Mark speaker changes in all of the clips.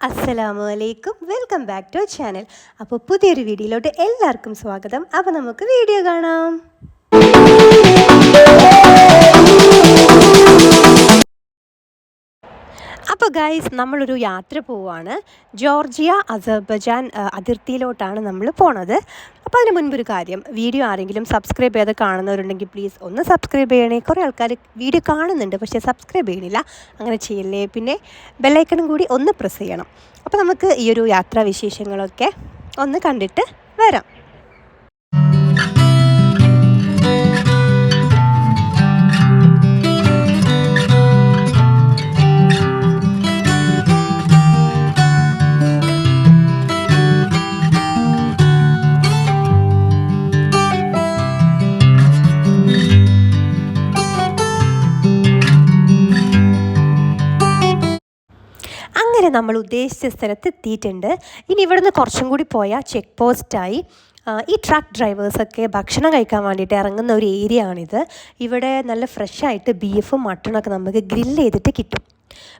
Speaker 1: അസ്സലാമു അലൈക്കും, welcome back to channel. അപ്പോൾ പുതിയൊരു വീഡിയോയിലോട്ട് എല്ലാവർക്കും സ്വാഗതം. അപ്പോൾ നമുക്ക് വീഡിയോ കാണാം. അപ്പോൾ ഗൈസ്, നമ്മളൊരു യാത്ര പോവുകയാണ്. ജോർജിയ അസർബൈജാൻ അതിർത്തിയിലോട്ടാണ് നമ്മൾ പോണത്. അപ്പോൾ അതിന് മുൻപൊരു കാര്യം, വീഡിയോ ആരെങ്കിലും സബ്സ്ക്രൈബ് ചെയ്ത് കാണുന്നവരുണ്ടെങ്കിൽ പ്ലീസ് ഒന്ന് സബ്സ്ക്രൈബ് ചെയ്യണേ. കുറേ ആൾക്കാർ വീഡിയോ കാണുന്നുണ്ട് പക്ഷേ സബ്സ്ക്രൈബ് ചെയ്യണില്ല, അങ്ങനെ ചെയ്യല്ലേ. പിന്നെ ബെല്ലൈക്കണും കൂടി ഒന്ന് പ്രസ് ചെയ്യണം. അപ്പോൾ നമുക്ക് ഈ ഒരു യാത്രാ വിശേഷങ്ങളൊക്കെ ഒന്ന് കണ്ടിട്ട് വരാം. അങ്ങനെ നമ്മൾ ഉദ്ദേശിച്ച സ്ഥലത്ത് എത്തിയിട്ടുണ്ട്. ഇനി ഇവിടുന്ന് കുറച്ചും കൂടി പോയാൽ ചെക്ക് പോസ്റ്റായി. ഈ ട്രക്ക് ഡ്രൈവേഴ്സൊക്കെ ഭക്ഷണം കഴിക്കാൻ വേണ്ടിയിട്ട് ഇറങ്ങുന്ന ഒരു ഏരിയ ആണിത്. ഇവിടെ നല്ല ഫ്രഷായിട്ട് ബീഫും മട്ടണൊക്കെ നമുക്ക് ഗ്രില്ല് ചെയ്തിട്ട് കിട്ടും.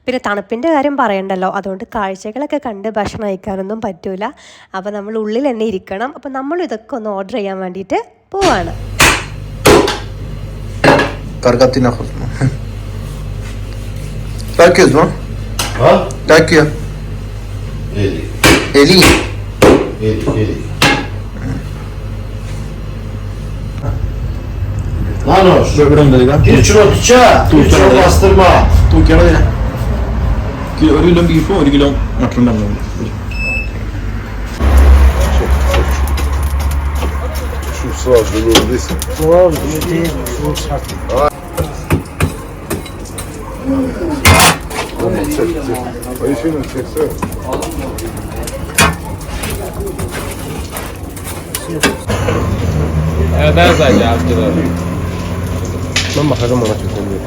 Speaker 1: പിന്നെ തണുപ്പിൻ്റെ കാര്യം പറയണ്ടല്ലോ, അതുകൊണ്ട് കാഴ്ചകളൊക്കെ കണ്ട് ഭക്ഷണം കഴിക്കാനൊന്നും പറ്റൂല. അപ്പോൾ നമ്മൾ ഉള്ളിൽ തന്നെ ഇരിക്കണം. അപ്പോൾ നമ്മൾ ഇതൊക്കെ ഒന്ന് ഓർഡർ ചെയ്യാൻ വേണ്ടിയിട്ട് പോവാണ്.
Speaker 2: Ha?
Speaker 3: Dakika. Eli.
Speaker 2: Lan hoş. Bir kilo tüçe. Bir kilo bastırma.
Speaker 3: ഒരു കിലോ ബീഫും ഒരു kilo mutton
Speaker 2: Şu sırada gördüyse.
Speaker 4: Doğal değil, bu şart.
Speaker 2: Çek. Ayşe'nin çekse.
Speaker 4: Ben zaten yaptılar. Ben bakarım ona çok oluyor.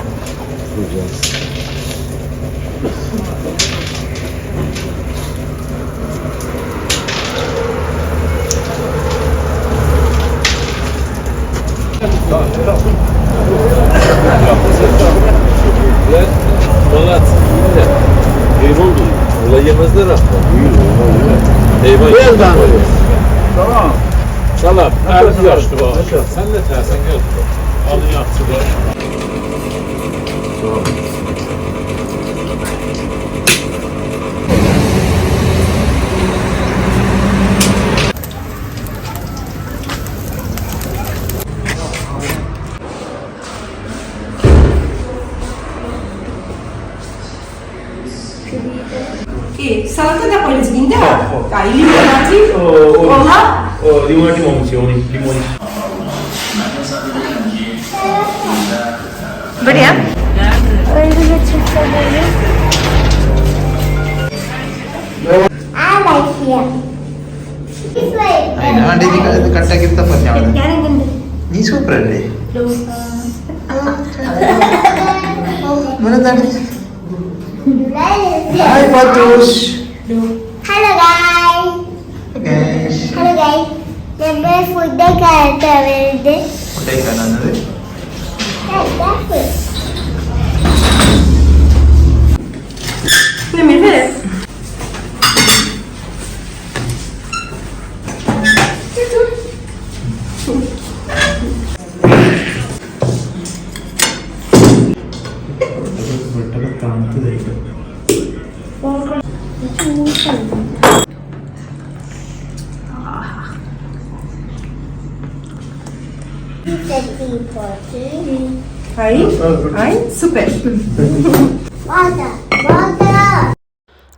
Speaker 5: Polat. Eyvallah. Olay yemezler hatta. Eyvallah.
Speaker 2: Tamam.
Speaker 5: Salam. Erdi yaşlı var. Sen de tersen gel. Alın yaptı var.
Speaker 1: Salata da polizzinda? Dai, limonati? Olla?
Speaker 3: limonati limoni.
Speaker 1: ഇവിടെയാ?
Speaker 3: കട്ടാക്കിത്ത പറഞ്ഞാൽ നീ super അല്ലേ? Hi Patush.
Speaker 6: Hello guys. Hello guys. Number food the character will this.
Speaker 3: Take another.
Speaker 1: Super.
Speaker 6: Water.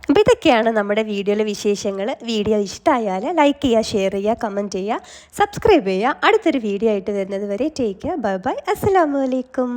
Speaker 1: അപ്പോൾ ഇതൊക്കെയാണ് നമ്മുടെ വീഡിയോയിലെ വിശേഷങ്ങൾ. Video ഇഷ്ടമായാൽ ലൈക്ക് ചെയ്യുക, ഷെയർ ചെയ്യുക, കമൻറ്റ് ചെയ്യുക, സബ്സ്ക്രൈബ് ചെയ്യുക. അടുത്തൊരു വീഡിയോ ആയിട്ട് വരുന്നത് വരെ ടേക്ക് കെയർ. Bye bye. അസ്സലാമു അലൈക്കും.